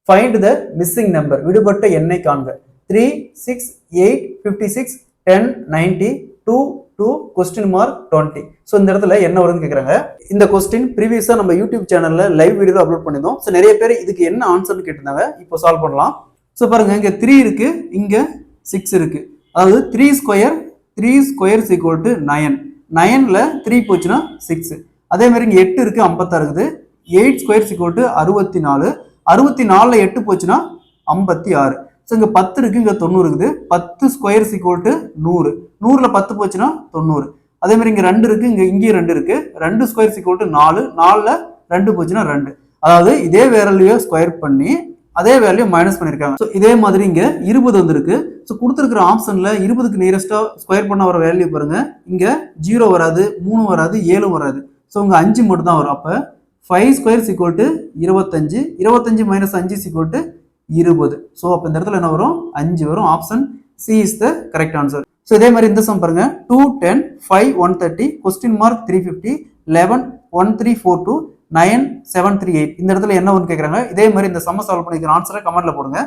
Find the missing number, விடுபட்ட எண்ணை காண்க. 3, 6, 8, 56, 10, 90, 2, 2, கொஸ்டின் மார்க் 20. ஸோ இந்த இடத்துல என்ன வருதுன்னு கேட்குறாங்க. இந்த கொஸ்டின் ப்ரீவியஸாக நம்ம யூடியூப் சேனல்ல லைவ் வீடியோ அப்லோட் பண்ணியிருந்தோம். ஸோ நிறைய பேர் இதுக்கு என்ன ஆன்சர்னு கேட்டிருந்தாங்க. இப்போ சால்வ் பண்ணலாம். ஸோ பாருங்க, இங்கே 3 இருக்கு, இங்கே 6 இருக்கு. அதாவது 3 ஸ்கொயர் இஸ் ஈக்குவல் டு 9. 9ல 3 போச்சுன்னா 6. அதே மாதிரி இங்கே 8 இருக்கு, 56 இருக்குது. 8 ஸ்கொயர் இஸ் ஈக்குவல் டு 64. 64ல 8 போச்சுன்னா 56. ஸோ இங்கே 10 இருக்கு, இங்கே 90 இருக்குது. 10 ஸ்கொயர் இஸ் ஈக்குவல் டு 100. 100ல 10 போச்சுன்னா 90. அதே மாதிரி இங்கே 2 இருக்கு, இங்கேயும் 2 இருக்கு. 2 ஸ்கொயர் இஸ் ஈக்குவல் டு 4. 4ல 2 போச்சுன்னா 2. அதாவது இதே வேல்யூவை ஸ்கொயர் பண்ணி அதே வேல்யூ மைனஸ் பண்ணிருக்காங்க. ஸோ இதே மாதிரி இங்க 20 வந்திருக்கு. ஸோ கொடுத்துருக்கிற ஆப்ஷன்ல 20க்கு நியரஸ்டா ஸ்கொயர் பண்ண வர வேல்யூ பாருங்க. இங்க 0 வராது, 3 வராது, 7 வராது. ஸோ இங்க 5 மட்டும் தான் வரும். அப்ப 5 square is equal to 25. 25 minus 5 is equal to 20. So அப்ப இந்த இடத்துல என்ன வரும்? 5 வரும். Option C is the correct answer. So இதே மாதிரி இந்த சம் பாருங்க. 2, 10, 5, 130, கொஸ்டின் மார்க் 350, 11, 1342, 9, 738. இந்த இடத்துல என்ன ஒன்று கேட்குறாங்க. இதே மாதிரி இந்த சம்ம சால்வ் பண்ணிக்கிற ஆன்சரை கமெண்ட்ல போடுங்க.